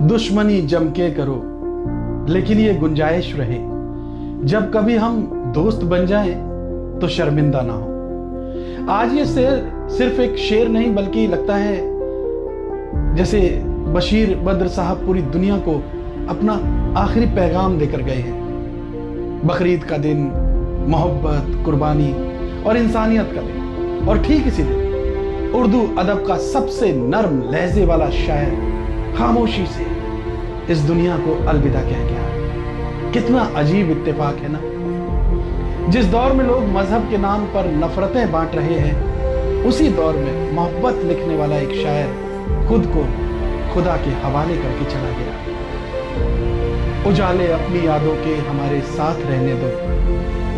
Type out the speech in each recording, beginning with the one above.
दुश्मनी जम के करो लेकिन ये गुंजाइश रहे, जब कभी हम दोस्त बन जाएं तो शर्मिंदा ना हो। आज ये शेर सिर्फ एक शेर नहीं बल्कि लगता है जैसे बशीर बद्र साहब पूरी दुनिया को अपना आखिरी पैगाम देकर गए हैं। बकरीद का दिन, मोहब्बत, कुर्बानी और इंसानियत का दिन। और ठीक इसी दिन उर्दू अदब का सबसे नर्म लहजे वाला शायर खामोशी से इस दुनिया को अलविदा कह गया। कितना अजीब इत्तेफाक है ना। जिस दौर में लोग मजहब के नाम पर नफरतें बांट रहे हैं, उसी दौर में मोहब्बत लिखने वाला एक शायर खुद को खुदा के हवाले करके चला गया। उजाले अपनी यादों के हमारे साथ रहने दो,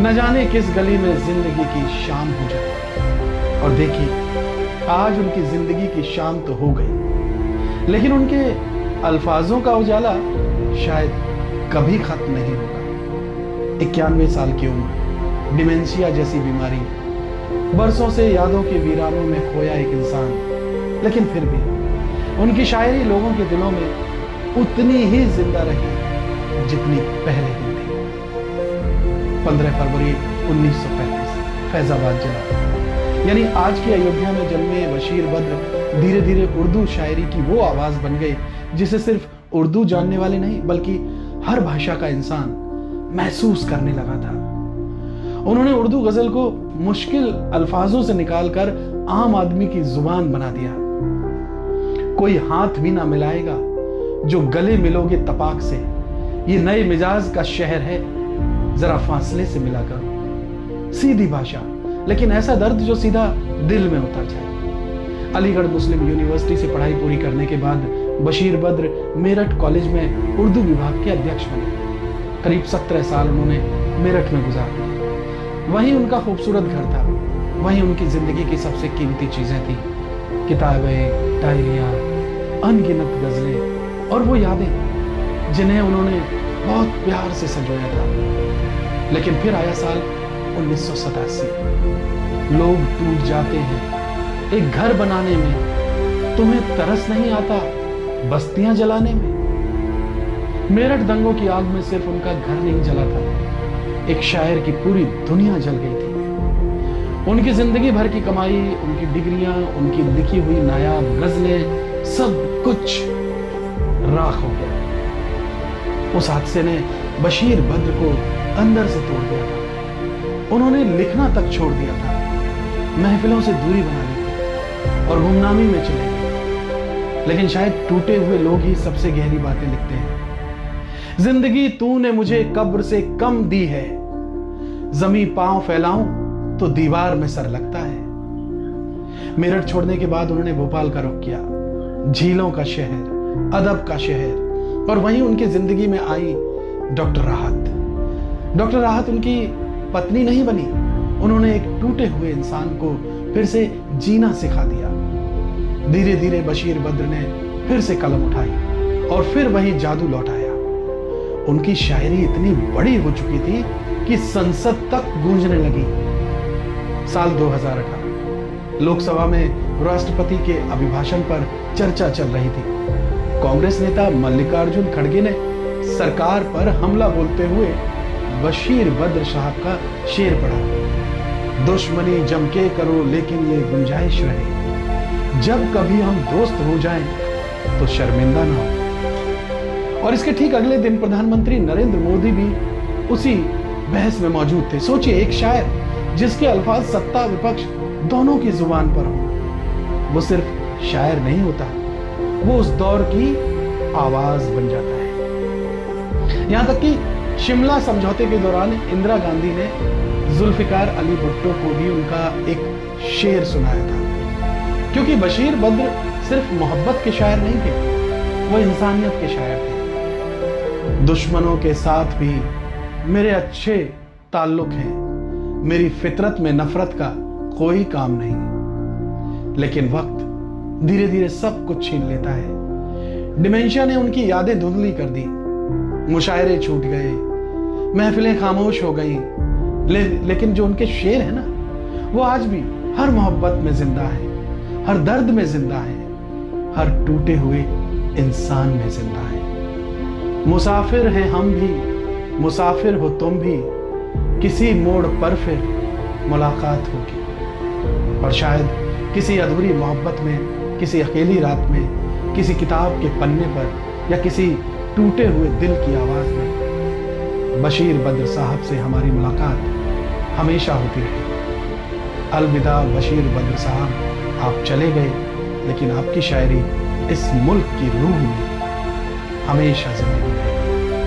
न जाने किस गली में जिंदगी की शाम हो जाए। और देखिए आज उनकी जिंदगी की शाम तो हो गई, लेकिन उनके अल्फाजों का उजाला शायद कभी खत्म नहीं होगा। 91 साल की उम्र, डिमेंशिया जैसी बीमारी, बरसों से यादों के वीरानों में खोया एक इंसान, लेकिन फिर भी उनकी शायरी लोगों के दिलों में उतनी ही जिंदा रही जितनी पहले दिन थी। 15 फरवरी 1935 फैजाबाद जिला यानी आज की अयोध्या में जन्मे बशीर बद्र धीरे धीरे उर्दू शायरी की वो आवाज बन गए जिसे सिर्फ उर्दू जानने वाले नहीं बल्कि हर भाषा का इंसान महसूस करने लगा था। उन्होंने उर्दू गजल को मुश्किल अल्फाजों से निकालकर आम आदमी की जुबान बना दिया। कोई हाथ भी ना मिलाएगा जो गले मिलोगे तपाक से, ये नए मिजाज का शहर है, जरा फासले से मिला करो। सीधी भाषा लेकिन ऐसा दर्द जो सीधा दिल में उतर जाए। अलीगढ़ मुस्लिम यूनिवर्सिटी से पढ़ाई पूरी करने के बाद बशीर बद्र मेरठ कॉलेज में उर्दू विभाग के अध्यक्ष बने। करीब 17 साल उन्होंने मेरठ में गुजार दिए। वहीं उनका खूबसूरत घर था, वहीं उनकी जिंदगी की सबसे कीमती चीजें थी, किताबें, डायरियां, अनगिनत गजलें और वो यादें जिन्हें उन्होंने बहुत प्यार से संजोया था। लेकिन फिर आया साल 1987। लोग टूट जाते हैं एक घर बनाने में, तुम्हें तरस नहीं आता बस्तियां जलाने में। मेरठ दंगों की आग में सिर्फ उनका घर नहीं जला था, एक शायर की पूरी दुनिया जल गई थी। उनकी जिंदगी भर की कमाई, उनकी डिग्रियां, उनकी लिखी हुई नायाब गजलें, सब कुछ राख हो गया। उस हादसे ने बशीर बद्र को अंदर से तोड़ दिया था। उन्होंने लिखना तक छोड़ दिया था, महफिलों से दूरी बना ली थी और गुमनामी में चले गए। लेकिन शायद टूटे हुए लोग ही सबसे गहरी बातें लिखते हैं। जिंदगी तूने मुझे कब्र से कम दी है, जमी पांव फैलाऊं तो दीवार में सर लगता है। मेरठ छोड़ने के बाद उन्होंने भोपाल का रुख किया, झीलों का शहर, अदब का शहर। और वहीं उनकी जिंदगी में आई डॉक्टर राहत। डॉक्टर राहत उनकी पत्नी नहीं बनी, उन्होंने एक टूटे हुए इंसान को फिर से जीना सिखा दिया। धीरे धीरे बशीर बद्र ने फिर से कलम उठाई और फिर वही जादू लौटाया। उनकी शायरी इतनी बड़ी हो चुकी थी कि संसद तक गूंजने लगी। साल 2018 लोकसभा में राष्ट्रपति के अभिभाषण पर चर्चा चल रही थी। कांग्रेस नेता मल्लिकार्जुन खड़गे ने सरकार पर हमला बोलते हुए बशीर बद्र साहब का शेर पढ़ा, दुश्मनी जम के करो लेकिन ये गुंजाइश रहे, जब कभी हम दोस्त हो जाएं तो शर्मिंदा ना हो। और इसके ठीक अगले दिन प्रधानमंत्री नरेंद्र मोदी भी उसी बहस में मौजूद थे। सोचिए, एक शायर जिसके अल्फाज सत्ता विपक्ष दोनों की जुबान पर हो, वो सिर्फ शायर नहीं होता, वो उस दौर की आवाज बन जाता है। यहां तक कि शिमला समझौते के दौरान इंदिरा गांधी ने जुल्फिकार अली भुट्टो को भी उनका एक शेर सुनाया था। क्योंकि बशीर बद्र सिर्फ मोहब्बत के शायर नहीं थे, वो इंसानियत के शायर थे। दुश्मनों के साथ भी मेरे अच्छे ताल्लुक हैं, मेरी फितरत में नफरत का कोई काम नहीं। लेकिन वक्त धीरे धीरे सब कुछ छीन लेता है। डिमेंशिया ने उनकी यादें धुंधली कर दी, मुशायरे छूट गए, महफिलें खामोश हो गई। लेकिन जो उनके शेर है ना, वो आज भी हर मोहब्बत में जिंदा है, हर दर्द में जिंदा है, हर टूटे हुए इंसान में जिंदा है। मुसाफिर हैं हम भी, मुसाफिर हो तुम भी, किसी मोड़ पर फिर मुलाकात होगी। और शायद किसी अधूरी मोहब्बत में, किसी अकेली रात में, किसी किताब के पन्ने पर, या किसी टूटे हुए दिल की आवाज में बशीर बद्र साहब से हमारी मुलाकात हमेशा होती रही। अलविदा बशीर बद्र साहब, आप चले गए, लेकिन आपकी शायरी इस मुल्क की रूह में हमेशा जिंदगी रहेगी।